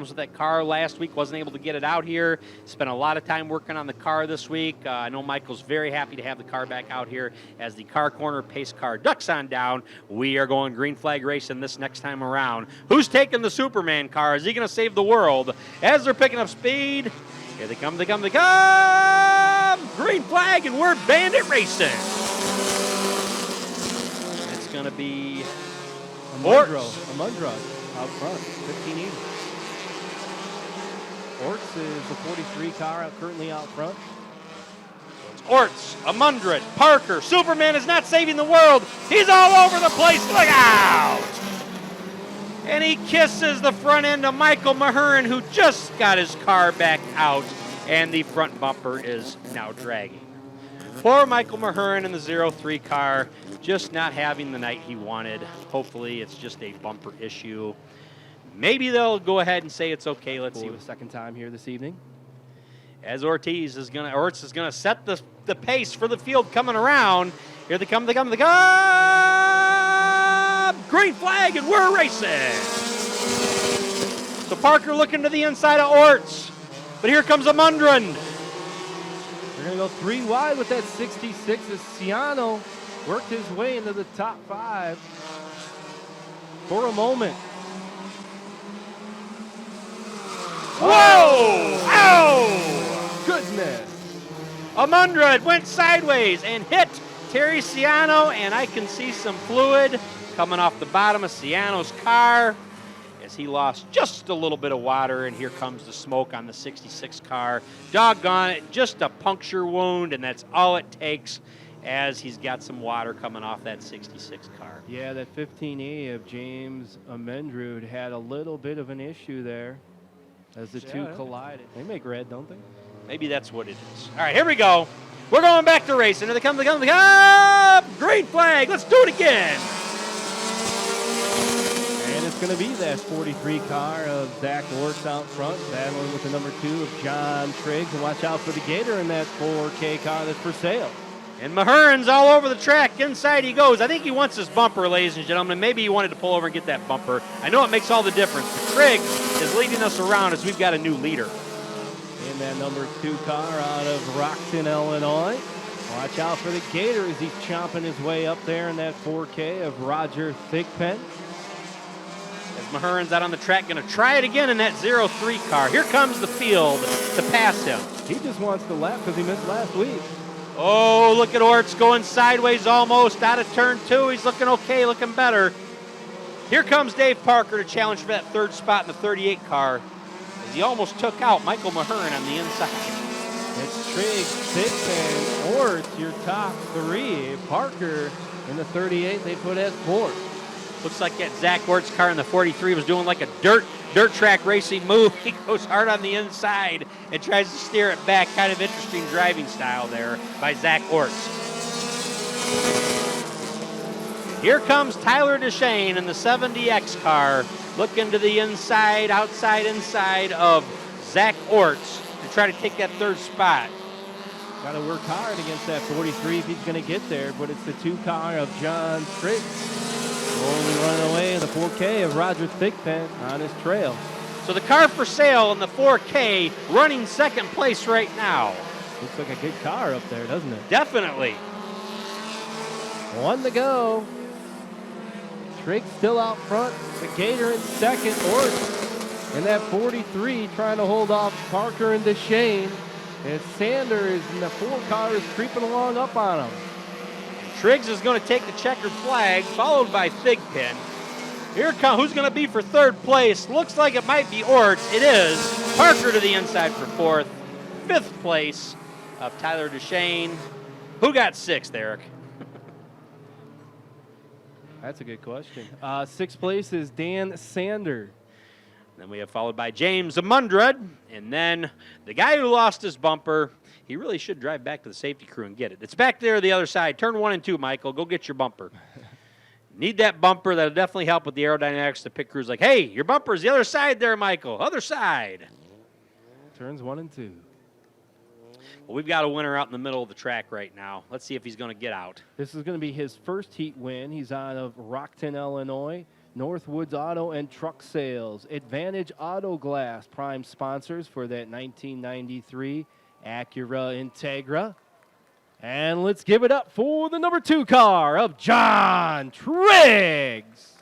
problems with that car last week, wasn't able to get it out here. Spent a lot of time working on the car this week. I know Michael's very happy to have the car back out here as the car corner pace car ducks on down. We are going green flag racing this next time around. Who's taking the Superman car? Is he going to save the world? As they're picking up speed, here they come, they come, they come! Green flag, and we're Bandit racing. It's going to be Amundra out front, 1580. Orts is the 43 car currently out front. It's Orts, Amundra, Parker. Superman is not saving the world. He's all over the place. Look out! And he kisses the front end of Michael Mahurin, who just got his car back out, and the front bumper is now dragging. Poor Michael Mahurin in the 03 car, just not having the night he wanted. Hopefully it's just a bumper issue. Maybe they'll go ahead and say it's okay. Let's see. The second time here this evening. As Orts is gonna set the pace for the field coming around. Here they come, they come, they come! Green flag, and we're racing! So Parker looking to the inside of Orts. But here comes Amundren. They're going to go 3 wide with that 66 as Ciano worked his way into the top 5 for a moment. Whoa! Ow! Goodness! Amundren went sideways and hit Terry Ciano, and I can see some fluid coming off the bottom of Ciano's car as he lost just a little bit of water, and here comes the smoke on the 66 car. Doggone it, just a puncture wound, and that's all it takes as he's got some water coming off that 66 car. Yeah, that 15A of James Amendrud had a little bit of an issue there as the two collided. They make red, don't they? Maybe that's what it is. All right, here we go. We're going back to racing. Here they come, they come, they come! Green flag, let's do it again! It's going to be that 43 car of Zach Orts out front, battling with the number 2 of John Triggs. And watch out for the Gator in that 4K car that's for sale. And Mahurin's all over the track. Inside he goes. I think he wants his bumper, ladies and gentlemen. Maybe he wanted to pull over and get that bumper. I know it makes all the difference. But Triggs is leading us around as we've got a new leader. In that number 2 car out of Rockton, Illinois. Watch out for the Gator as he's chomping his way up there in that 4K of Roger Thigpen. Mahurin's out on the track, going to try it again in that 03 car. Here comes the field to pass him. He just wants to lap because he missed last week. Oh, look at Orts going sideways almost out of turn 2. He's looking okay, looking better. Here comes Dave Parker to challenge for that 3rd spot in the 38 car as he almost took out Michael Mahurin on the inside. It's Triggs, Thigpen, Orts, your top 3. Parker in the 38, they put at 4th. Looks like that Zach Orts car in the 43 was doing like a dirt track racing move. He goes hard on the inside and tries to steer it back. Kind of interesting driving style there by Zach Orts. Here comes Tyler Deshane in the 70X car, looking to the inside, outside, inside of Zach Orts to try to take that 3rd spot. Got to work hard against that 43 if he's going to get there, but it's the 2 car of John Triggs. Only running away in the 4K of Roger Thigpen on his trail. So the car for sale in the 4K running 2nd place right now. Looks like a good car up there, doesn't it? Definitely. 1 to go. Triggs still out front. The Gator in 2nd. Orts in that 43 trying to hold off Parker and Deshane. As Sanders in the 4 car is creeping along up on him. Triggs is going to take the checkered flag, followed by Thigpen. Here comes, who's going to be for 3rd place? Looks like it might be Orts. It is. Parker to the inside for 4th. 5th place of Tyler Deshane. Who got 6th, Eric? That's a good question. 6th place is Dan Sander. Then we have followed by James Amundred. And then the guy who lost his bumper, he really should drive back to the safety crew and get it. It's back there the other side. Turn 1 and 2, Michael. Go get your bumper. Need that bumper. That'll definitely help with the aerodynamics. The pit crew's like, hey, your bumper's the other side there, Michael. Other side. Turns 1 and 2. Well, we've got a winner out in the middle of the track right now. Let's see if he's going to get out. This is going to be his first heat win. He's out of Rockton, Illinois. Northwoods Auto and Truck Sales, Advantage Auto Glass, prime sponsors for that 1993 Acura Integra. And let's give it up for the number 2 car of John Triggs.